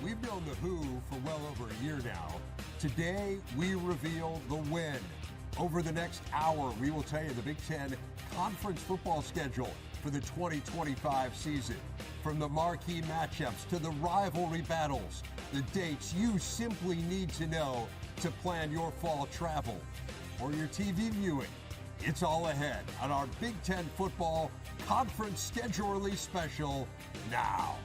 We've known the who for well over a year now. Today, we reveal the when. Over the next hour, we will tell you the Big Ten conference football schedule for the 2025 season. From the marquee matchups to the rivalry battles, the dates you simply need to know to plan your fall travel or your TV viewing. It's all ahead on our Big Ten football conference schedule release special now.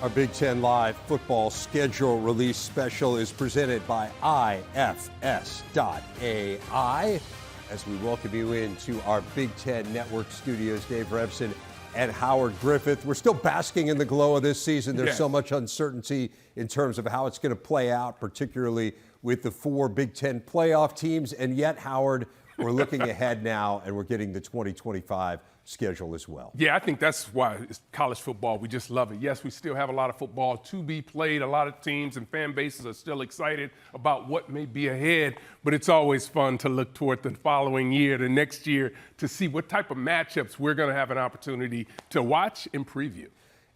Our Big Ten Live football schedule release special is presented by IFS.AI. As we welcome you into our Big Ten Network studios, Dave Rebson and Howard Griffith. We're still basking in the glow of this season. There's so much uncertainty in terms of how it's going to play out, particularly with the 4 Big Ten playoff teams. And yet, Howard, we're looking ahead now, and we're getting the 2025 schedule as well. Yeah, I think that's why it's college football. We just love it. Yes, we still have a lot of football to be played. A lot of teams and fan bases are still excited about what may be ahead, but it's always fun to look toward the following year, the next year, to see what type of matchups we're going to have an opportunity to watch and preview.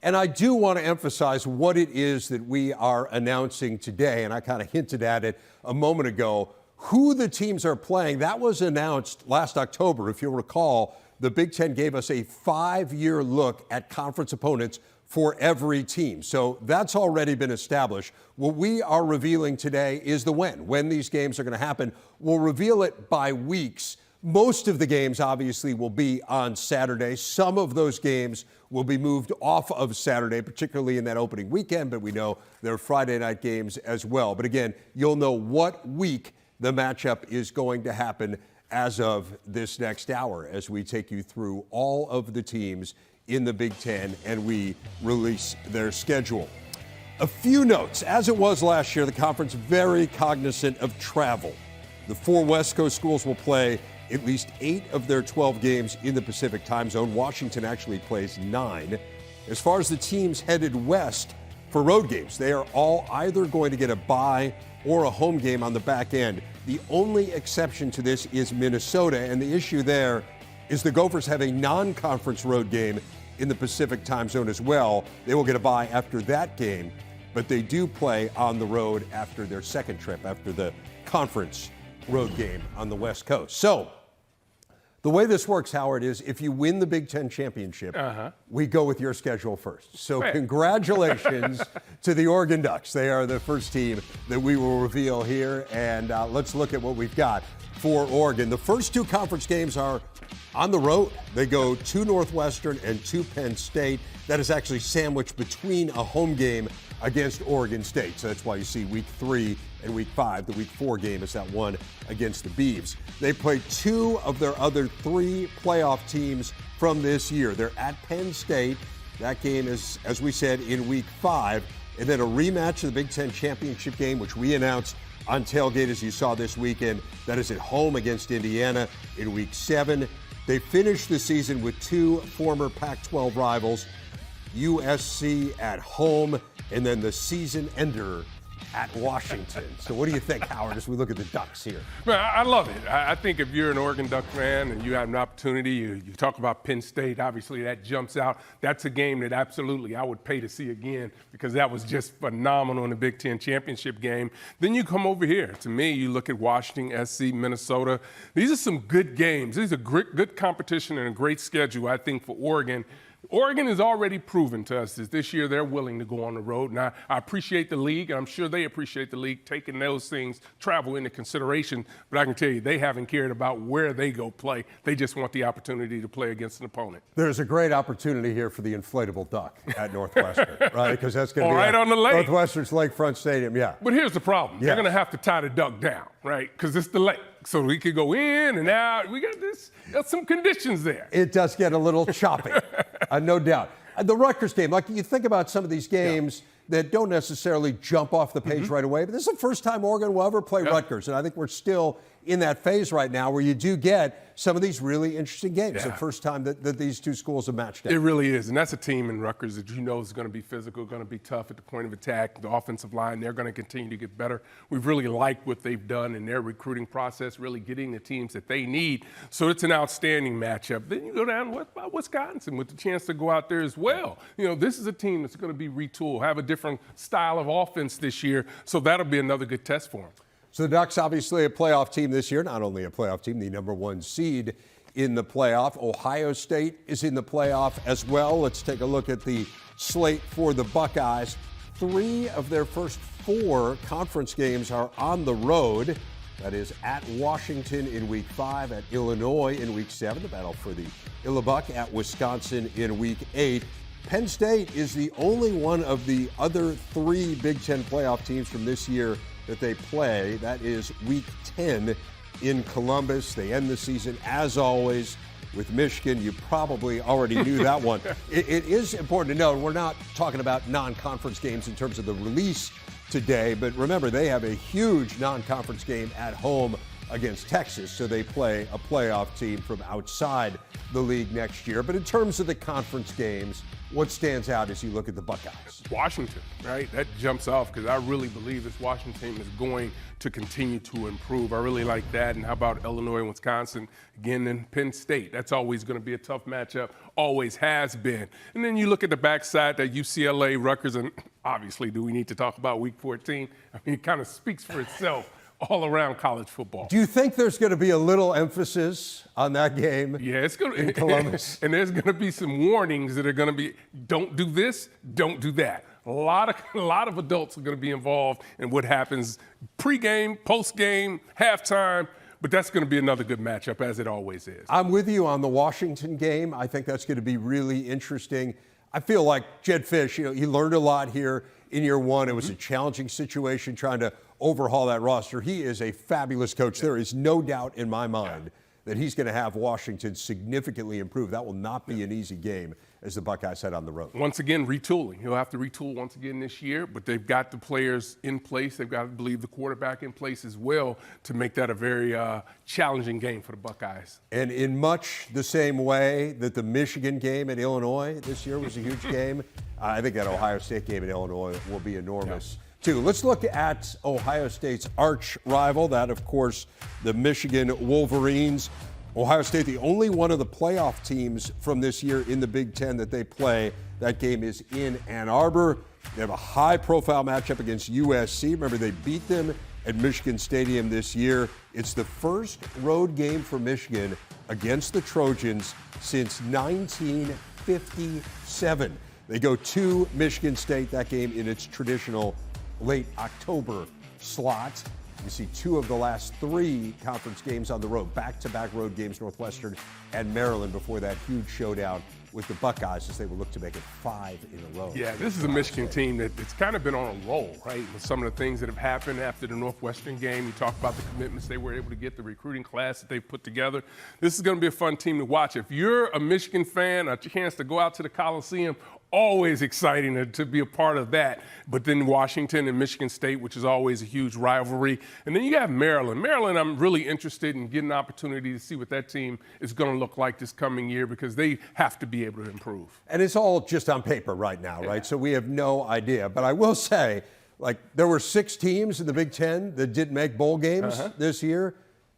And I do want to emphasize what it is that we are announcing today, and I kind of hinted at it a moment ago. Who the teams are playing, that was announced last October. If you'll recall, the Big Ten gave us a 5-year look at conference opponents for every team. So that's already been established. What we are revealing today is the when these games are going to happen. We'll reveal it by weeks. Most of the games, obviously, will be on Saturday. Some of those games will be moved off of Saturday, particularly in that opening weekend, but we know there are Friday night games as well. But again, you'll know what week the matchup is going to happen as of this next hour as we take you through all of the teams in the Big Ten and we release their schedule. A few notes. As it was last year, the conference very cognizant of travel. The 4 West Coast schools will play at least 8 of their 12 games in the Pacific time zone. Washington actually plays 9. As far as the teams headed west for road games, they are all either going to get a bye or a home game on the back end. The only exception to this is Minnesota, and the issue there is the Gophers have a non-conference road game in the Pacific time zone as well. They will get a bye after that game, but they do play on the road after their second trip, after the conference road game on the West Coast. So the way this works, Howard, is if you win the Big Ten championship, we go with your schedule first. So congratulations to the Oregon Ducks. They are the first team that we will reveal here. And let's look at what we've got for Oregon. The first 2 conference games are on the road. They go to Northwestern and to Penn State. That is actually sandwiched between a home game against Oregon State. So that's why you see week 3 and week 5. The week 4 game is that one against the Beavs. They play 2 of their other 3 playoff teams from this year. They're at Penn State. That game is, as we said, in week 5. And then a rematch of the Big Ten championship game, which we announced on Tailgate, as you saw this weekend. That is at home against Indiana in week 7. They finished the season with 2 former Pac-12 rivals, USC at home, and then the season ender at Washington. So what do you think, Howard, as we look at the Ducks here? Man, I love it. I think if you're an Oregon Duck fan and you have an opportunity, you talk about Penn State, obviously that jumps out. That's a game that absolutely I would pay to see again because that was just phenomenal in the Big Ten championship game. Then you come over here. To me, you look at Washington, SC, Minnesota. These are some good games. These are good competition and a great schedule, I think, for Oregon. Oregon has already proven to us that this year they're willing to go on the road. Now, I appreciate the league, and I'm sure they appreciate the league taking those things, travel into consideration. But I can tell you, they haven't cared about where they go play. They just want the opportunity to play against an opponent. There's a great opportunity here for the inflatable duck at Northwestern, right? Because that's going to be right on the lake. Northwestern's Lakefront Stadium, yeah. But here's the problem. Yes. They're going to have to tie the duck down, right? Because it's the lake. So we could go in and out. We got some conditions there. It does get a little choppy, no doubt. The Rutgers game, like you think about some of these games that don't necessarily jump off the page right away, but this is the first time Oregon will ever play Rutgers, and I think we're still in that phase right now where you do get some of these really interesting games. The first time that these two schools have matched up. It really is, and that's a team in Rutgers that you know is going to be physical, going to be tough at the point of attack. The offensive line, they're going to continue to get better. We've really liked what they've done in their recruiting process, really getting the teams that they need. So it's an outstanding matchup. Then you go down to Wisconsin with the chance to go out there as well. You know, this is a team that's going to be retooled, have a different style of offense this year, so that'll be another good test for them. So the Ducks obviously a playoff team this year, not only a playoff team, the #1 seed in the playoff. Ohio State is in the playoff as well. Let's take a look at the slate for the Buckeyes. 3 of their first 4 conference games are on the road. That is at Washington in Week 5, at Illinois in Week 7, the battle for the Illabuck, at Wisconsin in Week 8. Penn State is the only one of the other 3 Big Ten playoff teams from this year that they play. That is Week 10 in Columbus. They end the season, as always, with Michigan. You probably already knew that one. It is important to note, we're not talking about non-conference games in terms of the release today, but remember, they have a huge non-conference game at home against Texas, so they play a playoff team from outside the league next year. But in terms of the conference games, what stands out as you look at the Buckeyes? Washington, right? That jumps off because I really believe this Washington team is going to continue to improve. I really like that. And how about Illinois and Wisconsin? Again, then Penn State. That's always going to be a tough matchup, always has been. And then you look at the backside, that UCLA, Rutgers, and obviously, do we need to talk about Week 14? I mean, it kind of speaks for itself. All around college football. Do you think there's going to be a little emphasis on that game? Yeah, it's going to in Columbus. And there's going to be some warnings that are going to be, don't do this, don't do that. A lot of adults are going to be involved in what happens pregame, postgame, halftime. But that's going to be another good matchup, as it always is. I'm with you on the Washington game. I think that's going to be really interesting. I feel like Jed Fish, he learned a lot here in year 1. It was a challenging situation trying to overhaul that roster. He is a fabulous coach. There is no doubt in my mind that he's going to have Washington significantly improve. That will not be an easy game as the Buckeyes head on the road. Once again, retooling. He'll have to retool once again this year, but they've got the players in place. They've got to believe the quarterback in place as well to make that a very challenging game for the Buckeyes. And in much the same way that the Michigan game at Illinois this year was a huge game, I think that Ohio State game at Illinois will be enormous. Too. Let's look at Ohio State's arch rival, that, of course, the Michigan Wolverines. Ohio State, the only one of the playoff teams from this year in the Big Ten that they play. That game is in Ann Arbor. They have a high-profile matchup against USC. Remember, they beat them at Michigan Stadium this year. It's the first road game for Michigan against the Trojans since 1957. They go to Michigan State, that game in its traditional late October slot. You see 2 of the last 3 conference games on the road, back-to-back road games, Northwestern and Maryland, before that huge showdown with the Buckeyes as they will look to make it 5 in a row. Yeah, this is a Michigan team that's kind of been on a roll, right? With some of the things that have happened after the Northwestern game. You talk about the commitments they were able to get, the recruiting class that they put together. This is going to be a fun team to watch. If you're a Michigan fan, a chance to go out to the Coliseum, always exciting to be a part of that. But then Washington and Michigan State, which is always a huge rivalry. And then you have Maryland. Maryland, I'm really interested in getting an opportunity to see what that team is going to look like this coming year because they have to be able to improve. And it's all just on paper right now, right? So we have no idea. But I will say, like, there were 6 teams in the Big Ten that didn't make bowl games this year.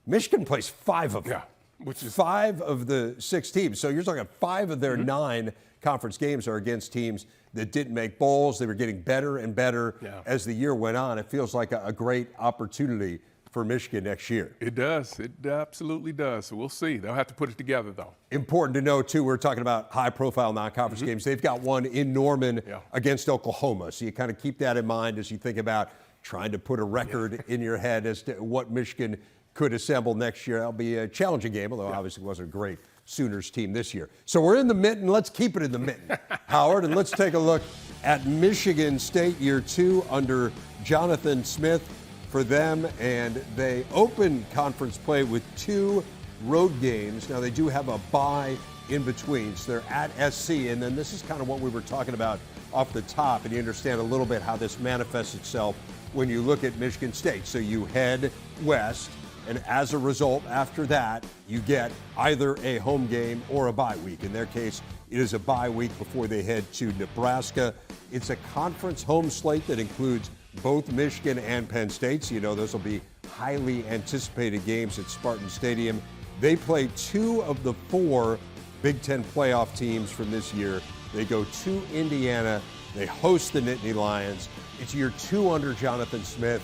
Michigan plays 5 of them. Yeah, which is 5 of the 6 teams. So you're talking 5 of their 9 conference games are against teams that didn't make bowls. They were getting better and better as the year went on. It feels like a great opportunity for Michigan next year. It does. It absolutely does. So we'll see. They'll have to put it together, though. Important to know, too, we're talking about high-profile non-conference games. They've got one in Norman against Oklahoma. So you kind of keep that in mind as you think about trying to put a record in your head as to what Michigan could assemble next year. That'll be a challenging game, although obviously it wasn't a great Sooners team this year. So we're in the mitten. Let's keep it in the mitten, Howard, and let's take a look at Michigan State year 2 under Jonathan Smith for them, and they open conference play with 2 road games. Now they do have a bye in between, so they're at SC, and then this is kind of what we were talking about off the top, and you understand a little bit how this manifests itself when you look at Michigan State. So you head west, and as a result, after that, you get either a home game or a bye week. In their case, it is a bye week before they head to Nebraska. It's a conference home slate that includes both Michigan and Penn State. So you know those will be highly anticipated games at Spartan Stadium. They play 2 of the 4 Big Ten playoff teams from this year. They go to Indiana. They host the Nittany Lions. It's year 2 under Jonathan Smith.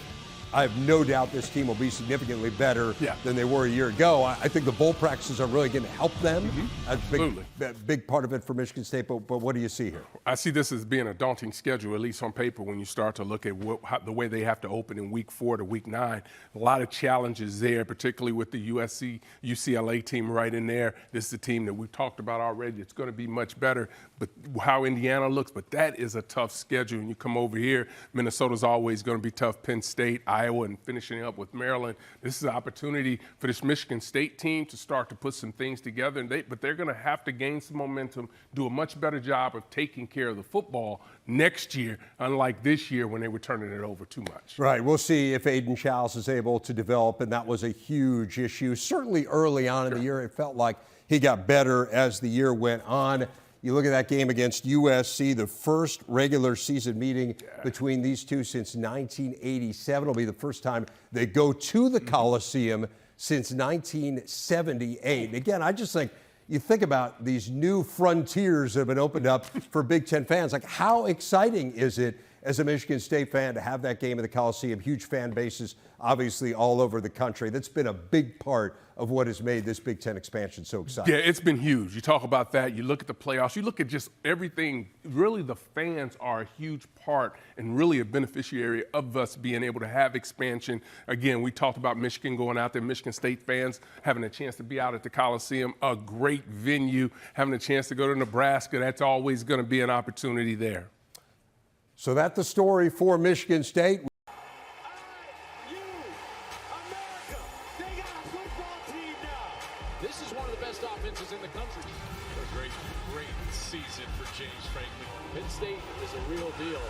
I have no doubt this team will be significantly better than they were a year ago. I think the bowl practices are really going to help them. That's a big part of it for Michigan State, but what do you see here? I see this as being a daunting schedule, at least on paper, when you start to look at the way they have to open in week 4 to week 9. A lot of challenges there, particularly with the UCLA team right in there. This is a team that we've talked about already. It's going to be much better, but how Indiana looks, but that is a tough schedule. And you come over here, Minnesota's always going to be tough, Penn State, Iowa, and finishing up with Maryland. This is an opportunity for this Michigan State team to start to put some things together, but they're going to have to gain some momentum, do a much better job of taking care of the football next year, unlike this year when they were turning it over too much. Right. We'll see if Aiden Childs is able to develop, and that was a huge issue. Certainly early on in the year, it felt like he got better as the year went on. You look at that game against USC, the first regular season meeting between these two since 1987. It'll be the first time they go to the Coliseum since 1978. And again, I just think, you think about these new frontiers that have been opened up for Big Ten fans. Like, how exciting is it as a Michigan State fan to have that game at the Coliseum? Huge fan bases, obviously, all over the country. That's been a big part of what has made this Big Ten expansion so exciting. Yeah, it's been huge. You talk about that. You look at the playoffs. You look at just everything. Really, the fans are a huge part and really a beneficiary of us being able to have expansion. Again, we talked about Michigan going out there, Michigan State fans having a chance to be out at the Coliseum, a great venue, having a chance to go to Nebraska. That's always going to be an opportunity there. So that's the story for Michigan State. This is one of the best offenses in the country. A great season for James Franklin. Penn State is a real deal.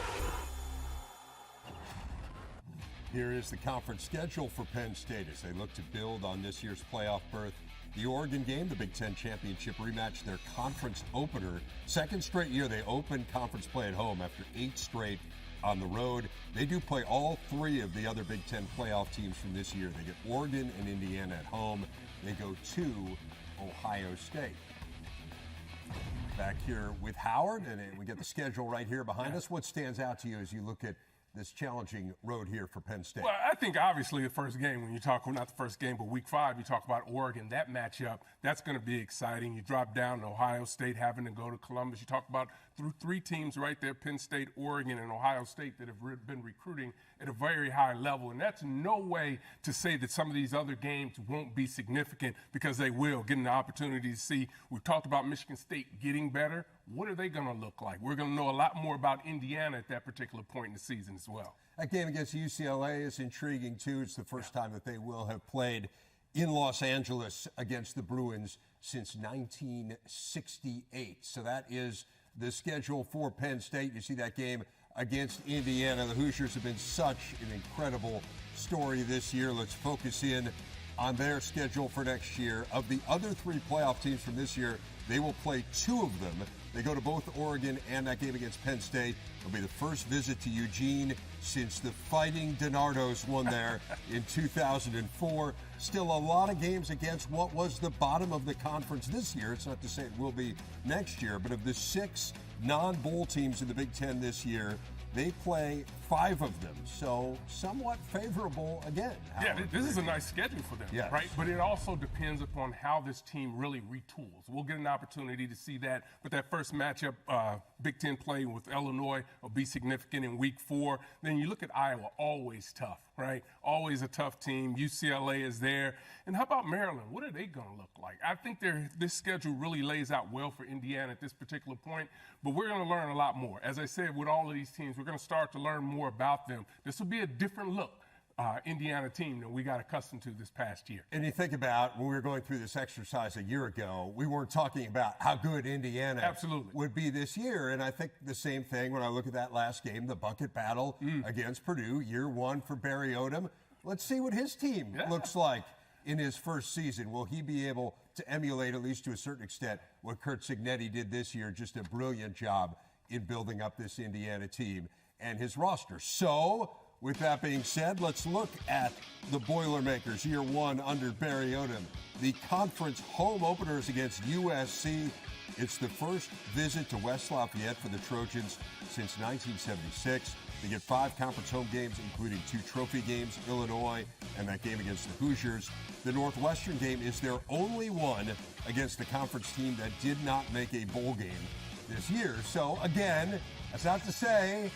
Here is the conference schedule for Penn State as they look to build on this year's playoff berth. The Oregon game, the Big Ten championship rematch, their conference opener. Second straight year they open conference play at home after 8 straight on the road. They do play all 3 of the other Big Ten playoff teams from this year. They get Oregon and Indiana at home. They go to Ohio State. Back here with Howard, and we get the schedule right here behind us. What stands out to you as you look at this challenging road here for Penn State? Well, I think obviously the first game, when you talk, well, not the first game, but week 5, you talk about Oregon, that matchup, that's going to be exciting. You drop down to Ohio State, having to go to Columbus. You talk about 3 teams right there, Penn State, Oregon, and Ohio State, that have been recruiting at a very high level. And that's no way to say that some of these other games won't be significant, because they will, getting the opportunity to see. We've talked about Michigan State getting better. What are they going to look like? We're going to know a lot more about Indiana at that particular point in the season as well. That game against UCLA is intriguing, too. It's the first time that they will have played in Los Angeles against the Bruins since 1968. So that is the schedule for Penn State. You see that game against Indiana. The Hoosiers have been such an incredible story this year. Let's focus in on their schedule for next year. Of the other 3 playoff teams from this year, they will play 2 of them. They go to both Oregon and that game against Penn State. It'll be the first visit to Eugene since the Fighting DiNardos won there in 2004. Still a lot of games against what was the bottom of the conference this year. It's not to say it will be next year, but of the 6 non-bowl teams in the Big Ten this year, They play 5 of them, so somewhat favorable again. Yeah, this is a nice schedule for them, yes. right? But it also depends upon how this team really retools. We'll get an opportunity to see that. But that first matchup, Big Ten play with Illinois will be significant in week 4. Then you look at Iowa, always tough, right? Always a tough team. UCLA is there. And how about Maryland? What are they going to look like? I think this schedule really lays out well for Indiana at this particular point, but we're going to learn a lot more. As I said, with all of these teams, we're going to start to learn more about them. This will be a different look. Indiana team than we got accustomed to this past year. And you think about when we were going through this exercise a year ago, we weren't talking about how good Indiana Absolutely. would be this year. And I think the same thing when I look at that last game, the bucket battle against Purdue, year 1 for Barry Odom. Let's see what his team looks like in his first season. Will he be able to emulate, at least to a certain extent, what Curt Cignetti did this year? Just a brilliant job in building up this Indiana team and his roster. So, with that being said, let's look at the Boilermakers, year 1 under Barry Odom. The conference home openers against USC. It's the first visit to West Lafayette for the Trojans since 1976. They get 5 conference home games, including 2 trophy games, Illinois, and that game against the Hoosiers. The Northwestern game is their only one against the conference team that did not make a bowl game this year. So, again, that's not to say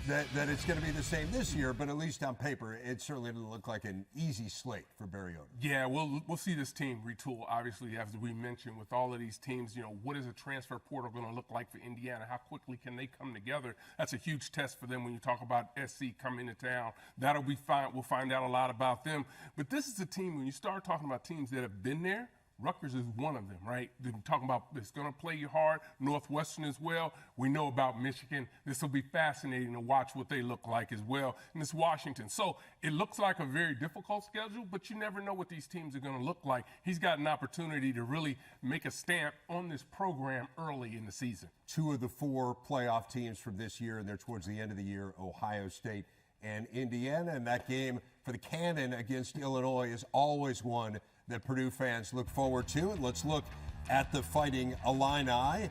that it's going to be the same this year, but at least on paper, it certainly doesn't look like an easy slate for Barry Odom. Yeah, we'll see this team retool, obviously, as we mentioned, with all of these teams. What is a transfer portal going to look like for Indiana? How quickly can they come together? That's a huge test for them when you talk about SC coming into town. That'll be fine. We'll find out a lot about them. But this is a team, when you start talking about teams that have been there, Rutgers is one of them, right? They're talking about it's going to play you hard. Northwestern as well. We know about Michigan. This will be fascinating to watch what they look like as well. And it's Washington. So it looks like a very difficult schedule, but you never know what these teams are going to look like. He's got an opportunity to really make a stamp on this program early in the season. 2 of the 4 playoff teams from this year, and they're towards the end of the year, Ohio State and Indiana. And that game for the Cannon against Illinois is always one that Purdue fans look forward to. And let's look at the Fighting Illini.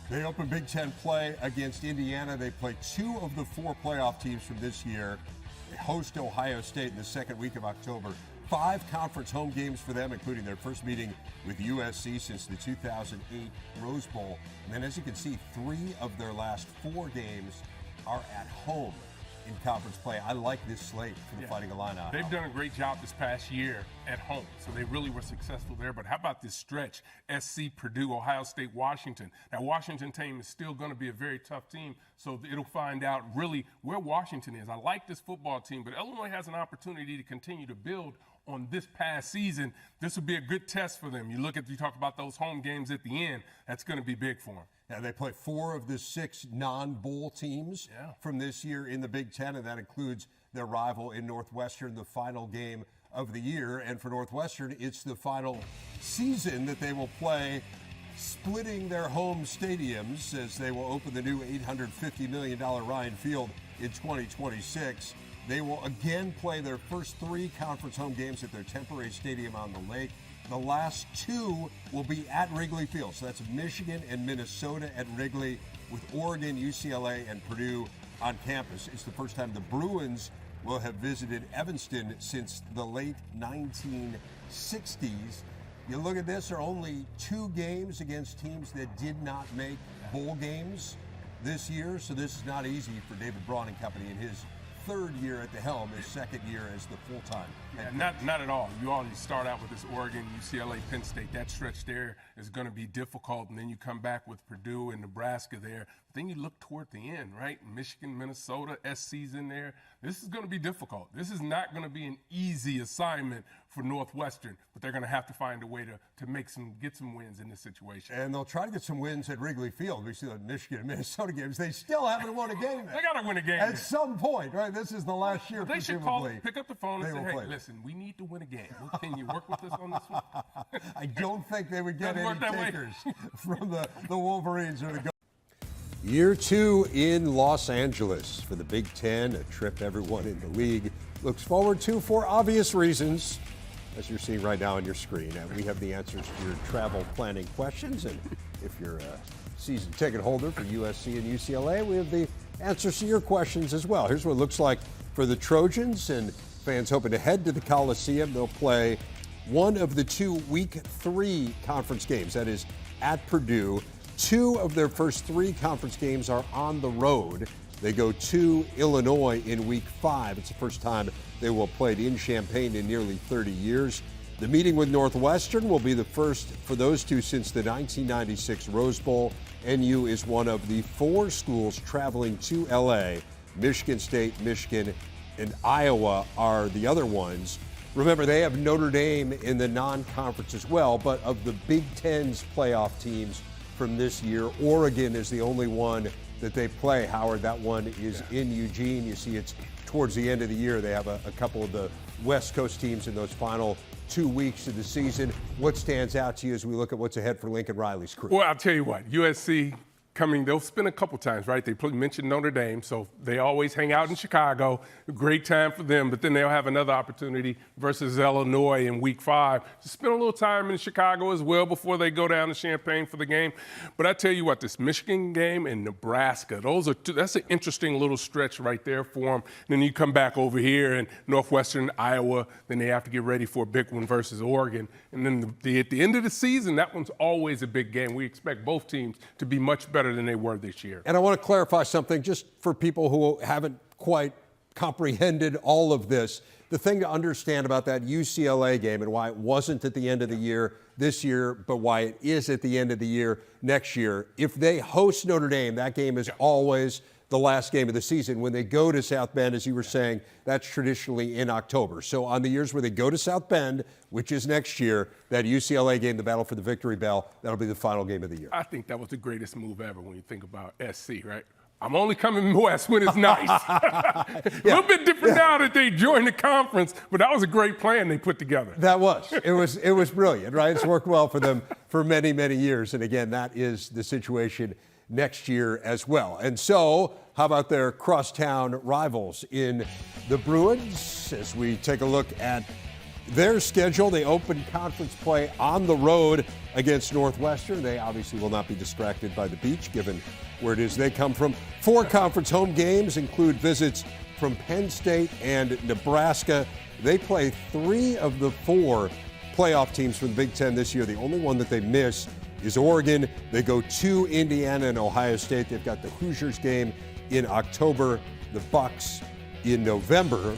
They open Big Ten play against Indiana. They play 2 of the 4 playoff teams from this year. They host Ohio State in the second week of October. 5 conference home games for them, including their first meeting with USC since the 2008 Rose Bowl. And then, as you can see, 3 of their last 4 games are at home in conference play. I like this slate for the Fighting Illini. They've done a great job this past year at home, so they really were successful there. But how about this stretch? SC, Purdue, Ohio State, Washington. That Washington team is still going to be a very tough team, so it'll find out really where Washington is. I like this football team, but Illinois has an opportunity to continue to build on this past season. This will be a good test for them. You talk about those home games at the end. That's going to be big for them. Yeah, they play 4 of the 6 non-bowl teams from this year in the Big Ten, and that includes their rival in Northwestern, the final game of the year. And for Northwestern, it's the final season that they will play, splitting their home stadiums as they will open the new $850 million Ryan Field in 2026. They will again play their first 3 conference home games at their temporary stadium on the lake. The last 2 will be at Wrigley Field. So that's Michigan and Minnesota at Wrigley, with Oregon, UCLA, and Purdue on campus. It's the first time the Bruins will have visited Evanston since the late 1960s. You look at this, there are only 2 games against teams that did not make bowl games this year. So this is not easy for David Braun and company in his 3rd year at the helm, his 2nd year as the full-time. Not at all. You already start out with this Oregon, UCLA, Penn State. That stretch there is going to be difficult, and then you come back with Purdue and Nebraska there. But then you look toward the end, right? Michigan, Minnesota, SC's in there. This is going to be difficult. This is not going to be an easy assignment for Northwestern, but they're going to have to find a way to get some wins in this situation. And they'll try to get some wins at Wrigley Field. We see the Michigan and Minnesota games. They still haven't won a game. They got to win a game at some point, right? This is the last year. They should pick up the phone and say, "Hey, listen, we need to win a game. Can you work with us on this one?" I don't think they would get any takers from the Wolverines or the Gophers. Year 2 in Los Angeles for the Big Ten, a trip everyone in the league looks forward to for obvious reasons, as you're seeing right now on your screen. And we have the answers to your travel planning questions. And if you're a season ticket holder for USC and UCLA, we have the answers to your questions as well. Here's what it looks like for the Trojans, and fans hoping to head to the Coliseum. They'll play one of the 2 Week 3 conference games. That is at Purdue. 2 of their first 3 conference games are on the road. They go to Illinois in Week 5. It's the first time they will have played in Champaign in nearly 30 years. The meeting with Northwestern will be the first for those two since the 1996 Rose Bowl. NU is one of the 4 schools traveling to LA. Michigan State, Michigan, and Iowa are the other ones. Remember, they have Notre Dame in the non-conference as well, but of the Big Ten's playoff teams from this year, Oregon is the only one that they play. Howard, that one is in Eugene. You see it's towards the end of the year. They have a couple of the West Coast teams in those final 2 weeks of the season. What stands out to you as we look at what's ahead for Lincoln Riley's crew? Well, I'll tell you what, USC coming, they'll spin a couple times, right? They mentioned Notre Dame, so they always hang out in Chicago. Great time for them, but then they'll have another opportunity versus Illinois in Week 5 to spend a little time in Chicago as well before they go down to Champaign for the game. But I tell you what, this Michigan game and Nebraska, that's an interesting little stretch right there for them. And then you come back over here and Northwestern, Iowa, then they have to get ready for a big one versus Oregon. And then at the end of the season, that one's always a big game. We expect both teams to be much better than they were this year. And I want to clarify something just for people who haven't quite comprehended all of this. The thing to understand about that UCLA game and why it wasn't at the end of the year this year, but why it is at the end of the year next year, if they host Notre Dame, that game is always the last game of the season. When they go to South Bend, as you were saying, that's traditionally in October. So on the years where they go to South Bend, which is next year, that UCLA game, the battle for the victory bell, that'll be the final game of the year. I think that was the greatest move ever when you think about SC, right? I'm only coming west when it's nice. A little bit different now that they joined the conference, but that was a great plan they put together. That was. It was brilliant, right? It's worked well for them for many, many years. And again, that is the situation next year as well. And so, how about their crosstown rivals in the Bruins? As we take a look at their schedule, they open conference play on the road against Northwestern. They obviously will not be distracted by the beach, given where it is they come from. 4 conference home games include visits from Penn State and Nebraska. They play 3 of the 4 playoff teams from the Big Ten this year. The only one that they miss is Oregon. They go to Indiana and Ohio State. They've got the Hoosiers game in October, the Bucks in November.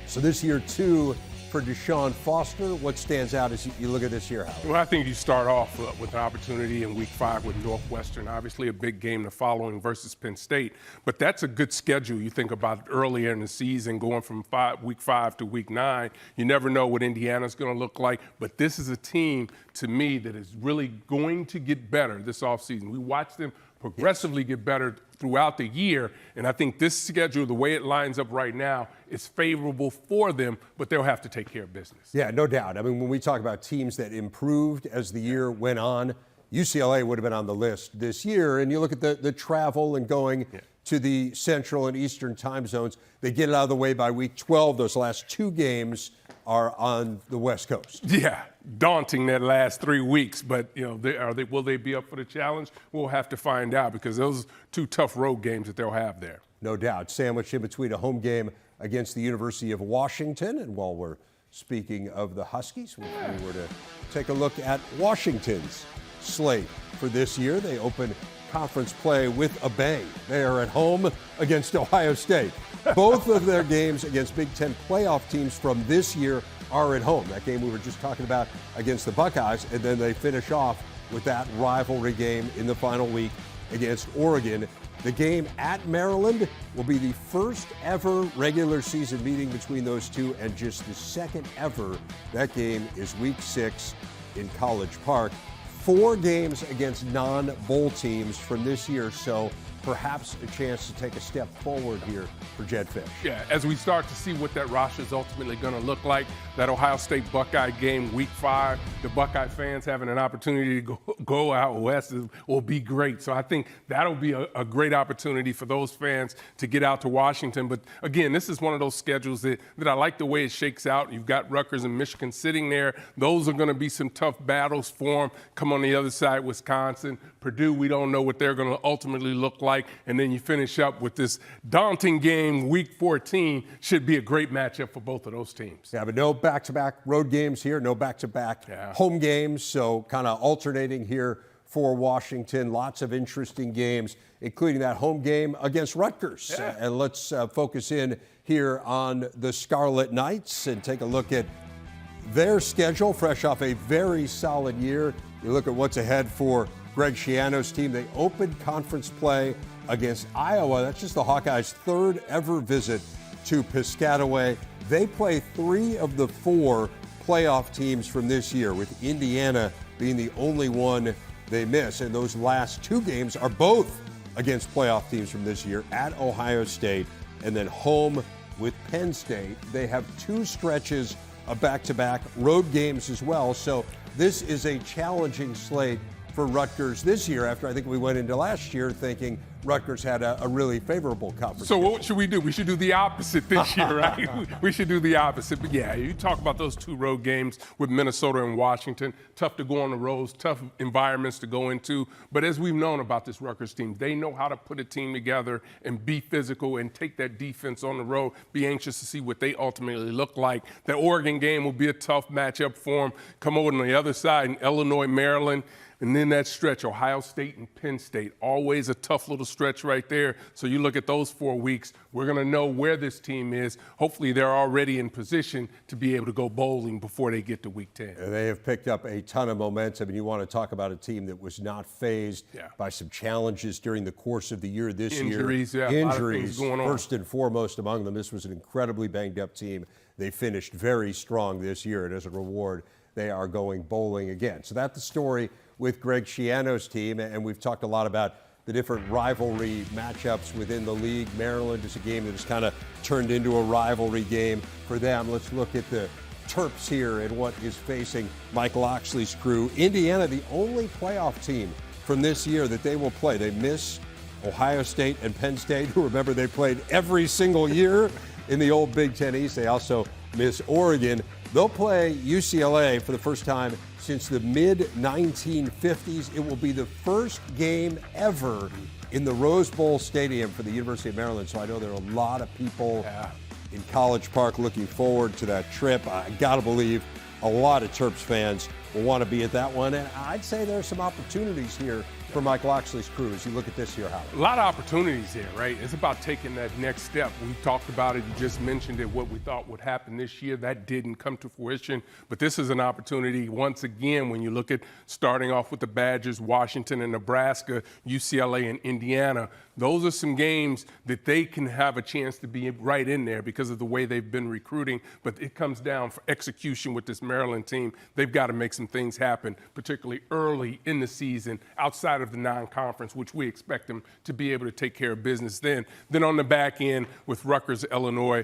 So this year, too, for Deshaun Foster, what stands out as you look at this year, Howard? Well, I think you start off with an opportunity in Week 5 with Northwestern. Obviously a big game the following versus Penn State, but that's a good schedule. You think about earlier in the season, going from Week 5 to Week 9. You never know what Indiana's going to look like, but this is a team, to me, that is really going to get better this offseason. We watch them progressively get better throughout the year, and I think this schedule, the way it lines up right now, is favorable for them, but they'll have to take care of business. Yeah, no doubt. I mean, when we talk about teams that improved as the year went on, UCLA would have been on the list this year, and you look at the travel and going to the Central and Eastern time zones, they get it out of the way by Week 12. Those last 2 games are on the West Coast. Yeah, daunting that last 3 weeks, but will they be up for the challenge? We'll have to find out, because those 2 tough road games that they'll have there. No doubt, sandwiched in between a home game against the University of Washington, and while we're speaking of the Huskies, we were to take a look at Washington's slate for this year. They open conference play with a bang. They are at home against Ohio State. Both of their games against Big Ten playoff teams from this year are at home. That game we were just talking about against the Buckeyes, and then they finish off with that rivalry game in the final week against Oregon. The game at Maryland will be the first ever regular season meeting between those two, and just the second ever. That game is Week 6 in College Park. 4 games against non-bowl teams from this year, so perhaps a chance to take a step forward here for Jedd Fisch. Yeah, as we start to see what that roster is ultimately going to look like, that Ohio State Buckeye game, Week 5, the Buckeye fans having an opportunity to go out west will be great. So I think that'll be a great opportunity for those fans to get out to Washington. But again, this is one of those schedules that I like the way it shakes out. You've got Rutgers and Michigan sitting there. Those are going to be some tough battles for them. Come on the other side, Wisconsin. Purdue, we don't know what they're going to ultimately look like. like, and then you finish up with this daunting game, Week 14. Should be a great matchup for both of those teams. Yeah, but no back-to-back road games here, no back-to-back home games, so kind of alternating here for Washington. Lots of interesting games, including that home game against Rutgers. And let's focus in here on the Scarlet Knights and take a look at their schedule, fresh off a very solid year. You look at what's ahead for Greg Schiano's team. They opened conference play against Iowa. That's just the Hawkeyes' third ever visit to Piscataway. They play 3 of the 4 playoff teams from this year, with Indiana being the only one they miss. And those last 2 games are both against playoff teams from this year, at Ohio State and then home with Penn State. They have 2 stretches of back-to-back road games as well. So this is a challenging slate for Rutgers this year, after I think we went into last year thinking Rutgers had a really favorable conference. So what should we do? We should do the opposite this year, right? We should do the opposite. But yeah, you talk about those 2 road games with Minnesota and Washington. Tough to go on the roads, tough environments to go into. But as we've known about this Rutgers team, they know how to put a team together and be physical and take that defense on the road. Be anxious to see what they ultimately look like. The Oregon game will be a tough matchup for them. Come over on the other side in Illinois, Maryland. And then that stretch, Ohio State and Penn State, always a tough little stretch right there. So you look at those 4 weeks, we're going to know where this team is. Hopefully they're already in position to be able to go bowling before they get to Week 10. And they have picked up a ton of momentum, and you want to talk about a team that was not fazed by some challenges during the course of the year this Injuries, year. Injuries, a lot of things going on. First and foremost among them. This was an incredibly banged-up team. They finished very strong this year, and as a reward, they are going bowling again. So that's the story with Greg Schiano's team, and we've talked a lot about the different rivalry matchups within the league. Maryland is a game that has kind of turned into a rivalry game for them. Let's look at the Terps here and what is facing Mike Loxley's crew. Indiana, the only playoff team from this year that they will play. They miss Ohio State and Penn State, who, remember, they played every single year in the old Big Ten East. They also miss Oregon. They'll play UCLA for the first time since the mid-1950s. It will be the first game ever in the Rose Bowl Stadium for the University of Maryland. So I know there are a lot of people in College Park looking forward to that trip. I got to believe a lot of Terps fans will want to be at that one. And I'd say there are some opportunities here for Mike Loxley's crew as you look at this here, Howard. A lot of opportunities there, right? It's about taking that next step. We talked about it. You just mentioned it, what we thought would happen this year. That didn't come to fruition. But this is an opportunity, once again, when you look at starting off with the Badgers, Washington and Nebraska, UCLA and Indiana. Those are some games that they can have a chance to be right in there because of the way they've been recruiting. But it comes down for execution with this Maryland team. They've got to make some things happen, particularly early in the season, outside of the non-conference, which we expect them to be able to take care of business then. Then on the back end with Rutgers, Illinois,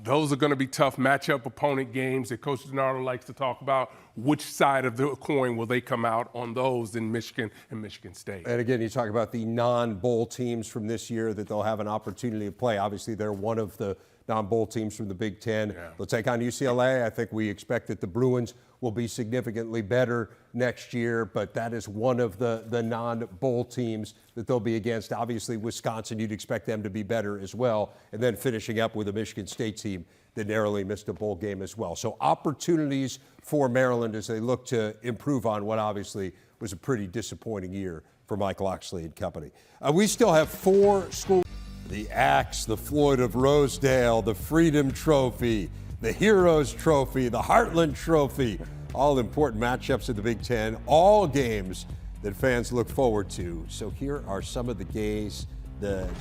those are going to be tough matchup opponent games that Coach DiNardo likes to talk about. Which side of the coin will they come out on those in Michigan and Michigan State? And again, you talk about the non-bowl teams from this year that they'll have an opportunity to play. Obviously, they're one of the non-bowl teams from the Big Ten. They'll take on UCLA. I think we expect that the Bruins will be significantly better next year, but that is one of the non-bowl teams that they'll be against. Obviously, Wisconsin, you'd expect them to be better as well. And then finishing up with a Michigan State team that narrowly missed a bowl game as well. So opportunities for Maryland as they look to improve on what obviously was a pretty disappointing year for Mike Loxley and company. We still have 4 schools. The Axe, the Floyd of Rosedale, the Freedom Trophy, the Heroes Trophy, the Heartland Trophy, all important matchups in the Big Ten, all games that fans look forward to. So here are some of the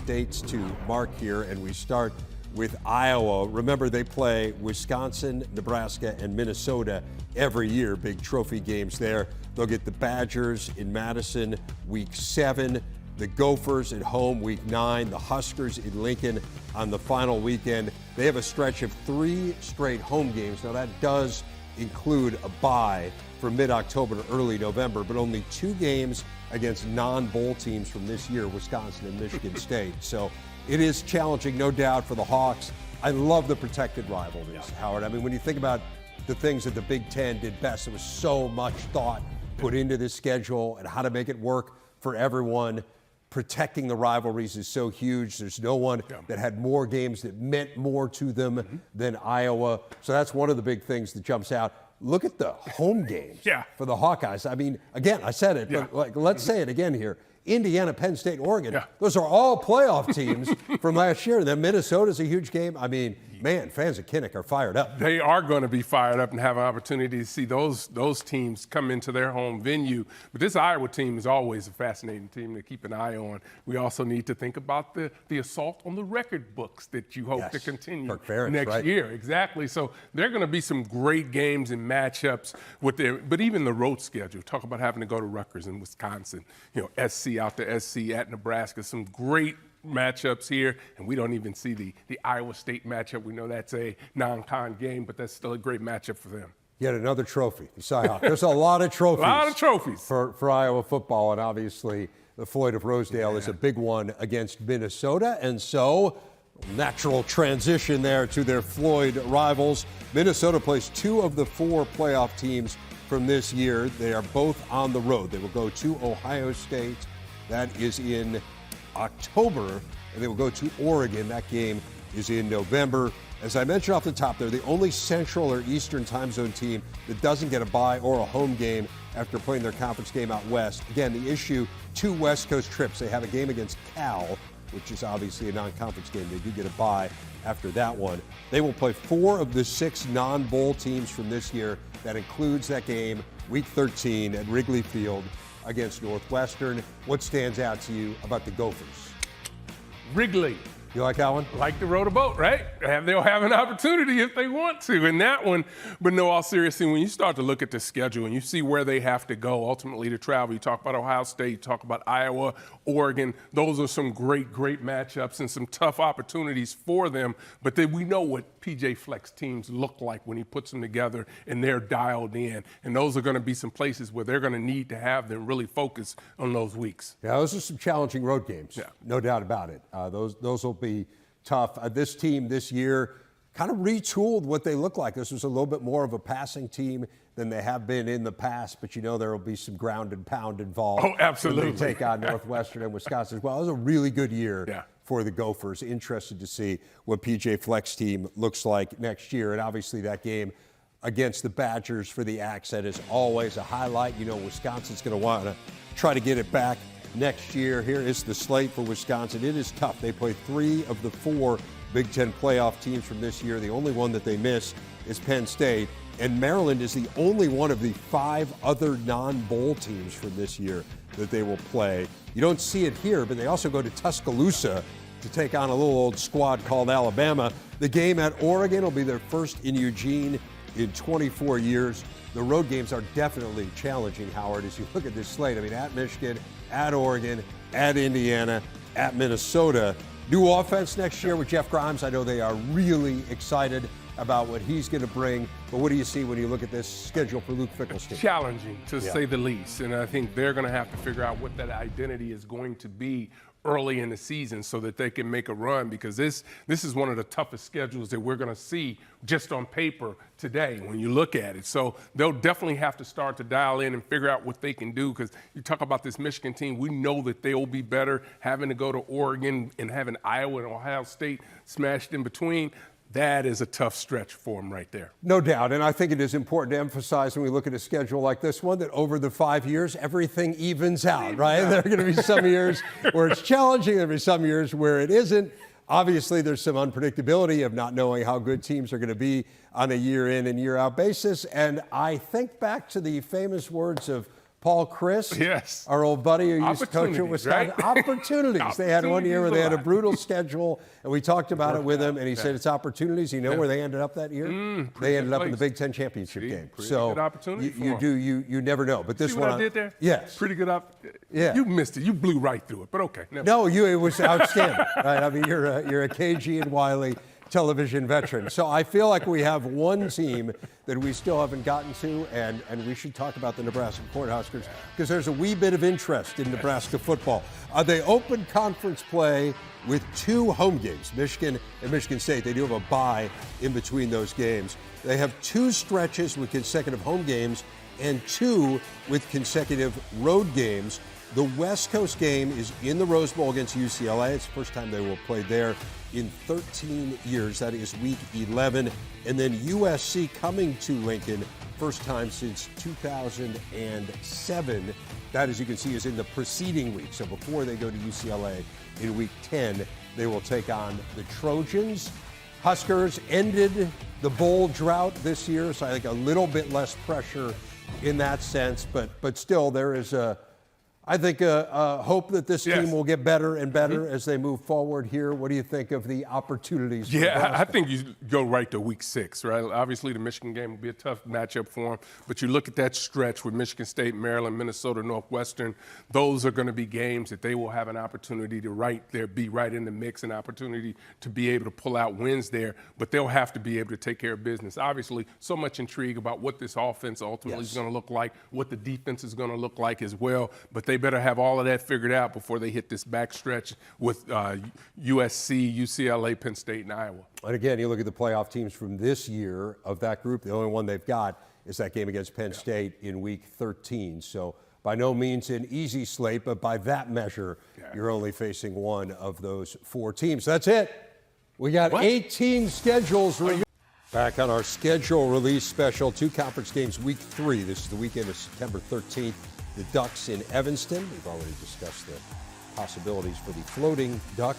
dates to mark here, and we start with Iowa. Remember, they play Wisconsin, Nebraska, and Minnesota every year, big trophy games there. They'll get the Badgers in Madison Week 7, the Gophers at home Week 9, the Huskers in Lincoln on the final weekend. They have a stretch of 3 straight home games. Now that does include a bye from mid-October to early November, but only 2 games against non-bowl teams from this year, Wisconsin and Michigan State. So it is challenging, no doubt, for the Hawks. I love the protected rivalries, Howard. I mean, when you think about the things that the Big Ten did best, there was so much thought put into this schedule and how to make it work for everyone. protecting the rivalries is so huge. There's no one that had more games that meant more to them than Iowa. So that's one of the big things that jumps out. Look at the home games for the Hawkeyes. I mean, again, I said it, but let's say it again here. Indiana, Penn State, Oregon, those are all playoff teams from last year. Then Minnesota's a huge game. I mean, man, fans of Kinnick are fired up. They are going to be fired up and have an opportunity to see those teams come into their home venue. But this Iowa team is always a fascinating team to keep an eye on. We also need to think about the assault on the record books that you hope to continue next year. Exactly. So there are going to be some great games and matchups with but even the road schedule. Talk about having to go to Rutgers in Wisconsin, SC out to SC at Nebraska, some great matchups here, and we don't even see the Iowa State matchup. We know that's a non-con game, but that's still a great matchup for them. Yet another trophy, the Cy-Hawk. There's a lot of trophies. A lot of trophies. For Iowa football, and obviously the Floyd of Rosedale is a big one against Minnesota, and so natural transition there to their Floyd rivals. Minnesota plays 2 of the 4 playoff teams from this year. They are both on the road. They will go to Ohio State. That is in October, and they will go to Oregon. That game is in November. As I mentioned off the top, they're the only Central or Eastern time zone team that doesn't get a bye or a home game after playing their conference game out west. Again, the issue, 2 West Coast trips. They have a game against Cal, which is obviously a non-conference game. They do get a bye after that one. They will play 4 of the 6 non-bowl teams from this year. That includes that game, Week 13 at Wrigley Field against Northwestern. What stands out to you about the Gophers? Wrigley. You like that one? Like to row the boat, right? They'll have an opportunity if they want to in that one. But no, all seriously, when you start to look at the schedule and you see where they have to go ultimately to travel, you talk about Ohio State, you talk about Iowa, Oregon. Those are some great matchups and some tough opportunities for them. But then we know what PJ Fleck's teams look like when he puts them together and they're dialed in. And those are going to be some places where they're going to need to have them really focus on those weeks. Yeah, those are some challenging road games. No doubt about it. Those will be tough. This team this year kind of retooled what they look like. This was a little bit more of a passing team than they have been in the past, but there will be some ground and pound involved. Oh, absolutely. When they take on Northwestern and Wisconsin as well. It was a really good year for the Gophers. Interested to see what PJ Fleck's team looks like next year. And obviously that game against the Badgers for the accent is always a highlight. Wisconsin's going to want to try to get it back next year. Here is the slate for Wisconsin. It is tough. They play 3 of the 4 Big Ten playoff teams from this year. The only one that they miss is Penn State. And Maryland is the only one of the 5 other non-bowl teams from this year that they will play. You don't see it here, but they also go to Tuscaloosa to take on a little old squad called Alabama. The game at Oregon will be their first in Eugene in 24 years. The road games are definitely challenging, Howard, as you look at this slate. I mean, at Michigan, at Oregon, at Indiana, at Minnesota. New offense next year with Jeff Grimes. I know they are really excited about what he's going to bring. But what do you see when you look at this schedule for Luke Fickell's? Challenging, to say the least. And I think they're going to have to figure out what that identity is going to be early in the season so that they can make a run, because this is one of the toughest schedules that we're going to see just on paper today when you look at it. So they'll definitely have to start to dial in and figure out what they can do, because you talk about this Michigan team, we know that they'll be better having to go to Oregon and having Iowa and Ohio State smashed in between. That is a tough stretch for them right there. No doubt, and I think it is important to emphasize when we look at a schedule like this one that over the 5 years, everything evens out, right? There are going to be some years where it's challenging, there will be some years where it isn't. Obviously, there's some unpredictability of not knowing how good teams are going to be on a year-in and year-out basis, and I think back to the famous words of Paul Chris, our old buddy who used to coach at Wisconsin. Right? Opportunities. They had one year where they had a brutal schedule, and we talked about it with him, and he said it's opportunities. You know where they ended up that year? They ended up in the Big Ten championship game. So good opportunity you never know. But this See one, what I did there? Yes, pretty good. You missed it. You blew right through it, but okay. It was outstanding. Right? I mean, you're a KG and Wiley television veteran. So I feel like we have one team that we still haven't gotten to, and we should talk about the Nebraska Cornhuskers, because there's a wee bit of interest in Nebraska football. They open conference play with 2 home games, Michigan and Michigan State. They do have a bye in between those games. They have 2 stretches with consecutive home games and 2 with consecutive road games. The West Coast game is in the Rose Bowl against UCLA. It's the first time they will play there in 13 years. That is week 11. And then USC coming to Lincoln, first time since 2007. That, as you can see, is in the preceding week. So before they go to UCLA in week 10, they will take on the Trojans. Huskers ended the bowl drought this year, so I think a little bit less pressure in that sense. But still, there is I think a hope that this team will get better and better as they move forward here. What do you think of the opportunities? Yeah, I think you go right to week 6, right? Obviously, the Michigan game will be a tough matchup for them, but you look at that stretch with Michigan State, Maryland, Minnesota, Northwestern. Those are going to be games that they will have an opportunity to be right in the mix, an opportunity to be able to pull out wins there, but they'll have to be able to take care of business. Obviously, so much intrigue about what this offense ultimately is going to look like, what the defense is going to look like as well, but they better have all of that figured out before they hit this backstretch with USC, UCLA, Penn State, and Iowa. And again, you look at the playoff teams from this year of that group, the only one they've got is that game against Penn State in week 13. So by no means an easy slate, but by that measure, you're only facing one of those 4 teams. That's it. We got 18 schedules. Back on our schedule release special, 2 conference games, week 3. This is the weekend of September 13th. The Ducks in Evanston. We've already discussed the possibilities for the floating duck.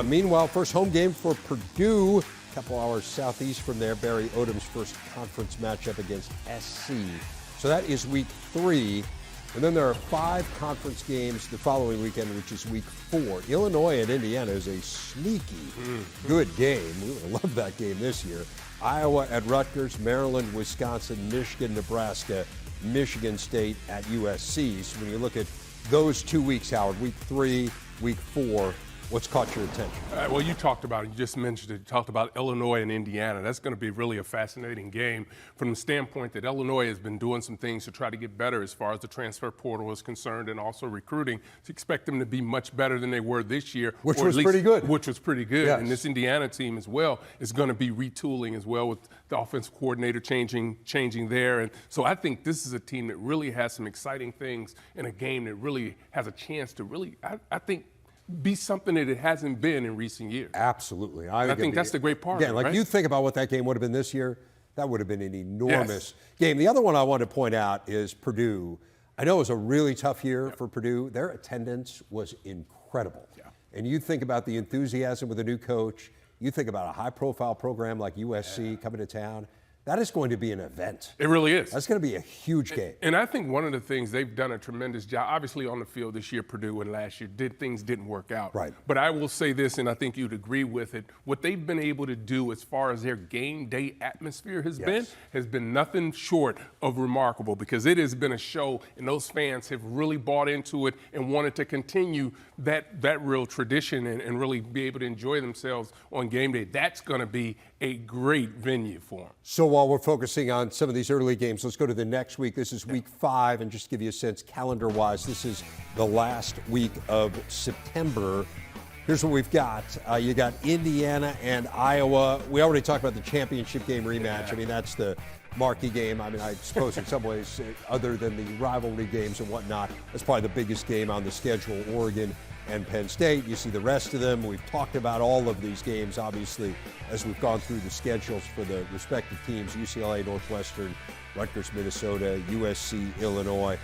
Meanwhile, first home game for Purdue, a couple hours southeast from there. Barry Odom's first conference matchup against SC. So that is week 3. And then there are 5 conference games the following weekend, which is week 4. Illinois and Indiana is a sneaky good game. We would have loved that game this year. Iowa at Rutgers, Maryland, Wisconsin, Michigan, Nebraska, Michigan State at USC. So when you look at those 2 weeks, Howard, week 3, week 4, what's caught your attention? Well, you talked about it. You just mentioned it. You talked about Illinois and Indiana. That's going to be really a fascinating game from the standpoint that Illinois has been doing some things to try to get better as far as the transfer portal is concerned and also recruiting. To expect them to be much better than they were this year. Which was pretty good. Which was pretty good. Yes. And this Indiana team as well is going to be retooling as well with the offensive coordinator changing there. And so I think this is a team that really has some exciting things in a game that really has a chance to really, I think, be something that it hasn't been in recent years. Absolutely. I think that's the great part. Again, like right? you think about what that game would have been this year, that would have been an enormous game. The other one I want to point out is Purdue. I know it was a really tough year for Purdue. Their attendance was incredible. Yeah. And you think about the enthusiasm with a new coach. You think about a high-profile program like USC coming to town. That is going to be an event. It really is. That's going to be a huge game. And I think one of the things they've done a tremendous job, obviously on the field this year, Purdue and last year, things didn't work out. Right. But I will say this, and I think you'd agree with it, what they've been able to do as far as their game day atmosphere has been nothing short of remarkable, because it has been a show and those fans have really bought into it and wanted to continue that real tradition and really be able to enjoy themselves on game day. That's going to be a great venue for them. So while we're focusing on some of these early games, let's go to the next week. This is week 5, and just give you a sense calendar-wise, this is the last week of September. Here's what we've got. You got Indiana and Iowa. We already talked about the championship game rematch. I mean, that's the marquee game. I mean, I suppose in some ways, other than the rivalry games and whatnot, that's probably the biggest game on the schedule, Oregon and Penn State. You see the rest of them. We've talked about all of these games, obviously, as we've gone through the schedules for the respective teams, UCLA, Northwestern, Rutgers, Minnesota, USC, Illinois.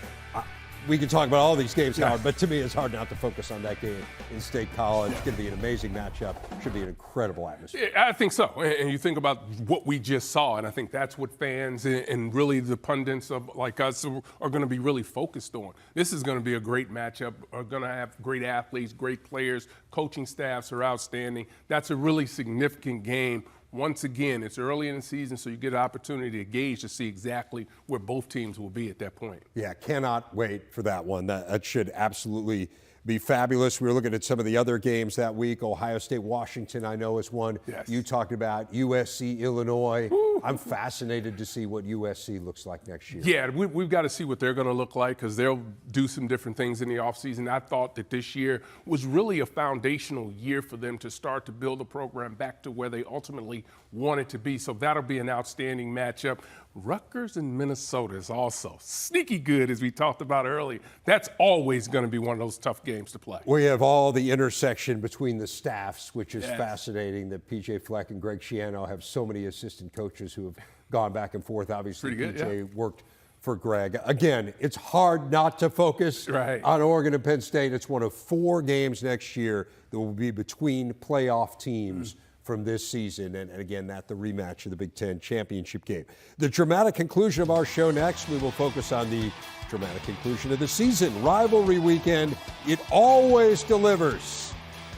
We can talk about all these games, Howard, but to me it's hard not to focus on that game in State College. It's going to be an amazing matchup. Should be an incredible atmosphere. I think so. And you think about what we just saw, and I think that's what fans and really the pundits of like us are going to be really focused on. This is going to be a great matchup. Are going to have great athletes, great players, coaching staffs are outstanding. That's a really significant game. Once again, it's early in the season, so you get an opportunity to gauge to see exactly where both teams will be at that point. Yeah, cannot wait for that one. That should absolutely be fabulous. We were looking at some of the other games that week. Ohio State, Washington, I know is one. Yes. You talked about USC, Illinois. I'm fascinated to see what USC looks like next year. Yeah, we've got to see what they're going to look like because they'll do some different things in the offseason. I thought that this year was really a foundational year for them to start to build the program back to where they ultimately want it to be. So that'll be an outstanding matchup. Rutgers and Minnesota is also sneaky good, as we talked about earlier. That's always going to be one of those tough games to play. We have all the intersection between the staffs, which is Yes. fascinating, that P.J. Fleck and Greg Schiano have so many assistant coaches who have gone back and forth. Obviously, Pretty good, P.J. worked for Greg. Again, it's hard not to focus Right. on Oregon and Penn State. It's one of 4 games next year that will be between playoff teams from this season, and again, that the rematch of the Big Ten championship game. The dramatic conclusion of our show next, we will focus on the dramatic conclusion of the season. Rivalry weekend, it always delivers.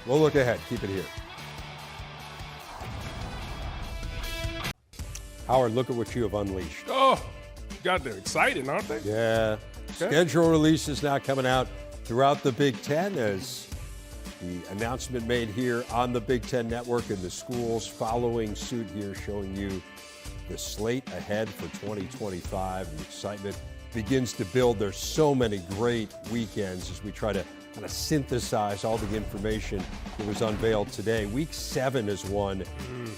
We'll look ahead. Keep it here. Howard, look at what you have unleashed. Oh, God, they're exciting, aren't they? Yeah. Schedule releases now coming out throughout the Big Ten as the announcement made here on the Big Ten Network, and the schools following suit here, showing you the slate ahead for 2025. The excitement begins to build. There's so many great weekends as we try to kind of synthesize all the information that was unveiled today. Week 7 is one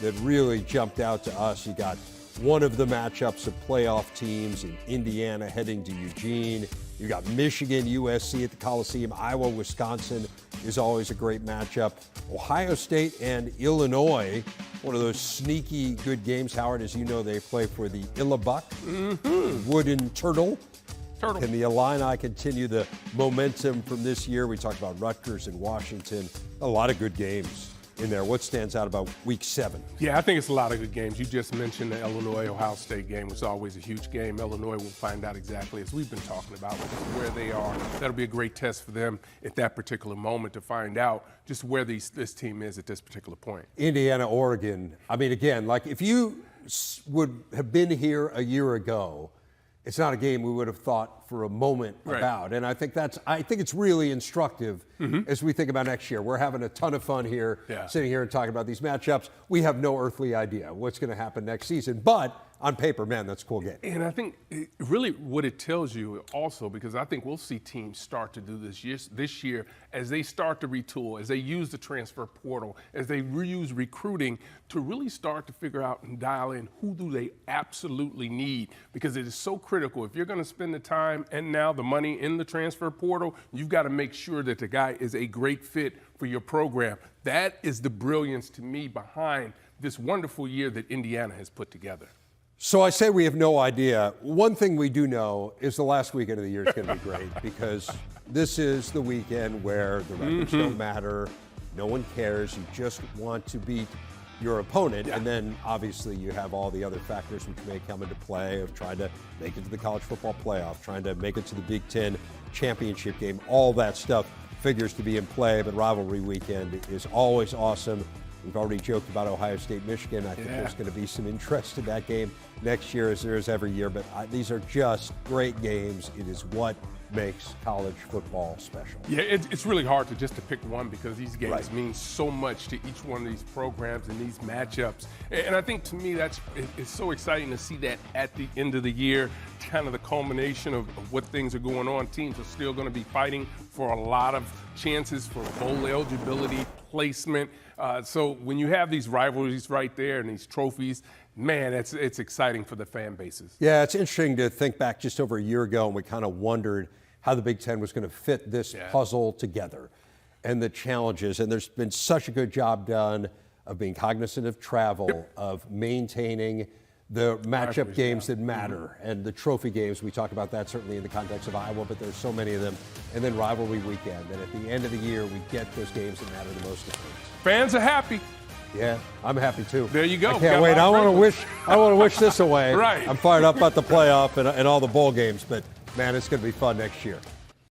that really jumped out to us. You got one of the matchups of playoff teams in Indiana heading to Eugene. You got Michigan, USC at the Coliseum. Iowa, Wisconsin is always a great matchup. Ohio State and Illinois, one of those sneaky good games. Howard, as you know, they play for the Illabuck, Wooden Turtle. Can the Illini continue the momentum from this year? We talked about Rutgers and Washington. A lot of good games in there. What stands out about week 7? Yeah, I think it's a lot of good games. You just mentioned the Illinois-Ohio State game, which is always a huge game. Illinois will find out exactly, as we've been talking about, where they are. That'll be a great test for them at that particular moment to find out just where this team is at this particular point. Indiana, Oregon. I mean, again, like if you would have been here a year ago, it's not a game we would have thought for a moment about. And I think it's really instructive as we think about next year. We're having a ton of fun here, sitting here and talking about these matchups. We have no earthly idea what's going to happen next season. But on paper, man, that's a cool game. And I think really what it tells you also, because I think we'll see teams start to do this year as they start to retool, as they use the transfer portal, as they reuse recruiting to really start to figure out and dial in who do they absolutely need, because it is so critical. If you're going to spend the time and now the money in the transfer portal, you've got to make sure that the guy is a great fit for your program. That is the brilliance to me behind this wonderful year that Indiana has put together. So I say we have no idea. One thing we do know is the last weekend of the year is going to be great because this is the weekend where the records don't matter. No one cares. You just want to beat your opponent. And then obviously you have all the other factors which may come into play of trying to make it to the college football playoff, trying to make it to the Big Ten championship game. All that stuff figures to be in play, but rivalry weekend is always awesome. We've already joked about Ohio State, Michigan. I think there's going to be some interest in that game next year, as there is every year. But these are just great games. It is what makes college football special. Yeah, it's really hard to pick one because these games mean so much to each one of these programs and these matchups. And I think to me it's so exciting to see that at the end of the year, kind of the culmination of what things are going on. Teams are still going to be fighting for a lot of chances for bowl eligibility, placement. So when you have these rivalries right there and these trophies, man, it's exciting for the fan bases. Yeah, it's interesting to think back just over a year ago, and we kind of wondered how the Big Ten was going to fit this puzzle together and the challenges. And there's been such a good job done of being cognizant of travel, of maintaining the matchup games that matter, and the trophy games. We talk about that certainly in the context of Iowa, but there's so many of them. And then rivalry weekend. And at the end of the year, we get those games that matter the most to fans. Fans are happy. Yeah, I'm happy too. There you go. I can't wait. I want to wish this away. Right. I'm fired up about the playoff and all the bowl games, but man, it's going to be fun next year.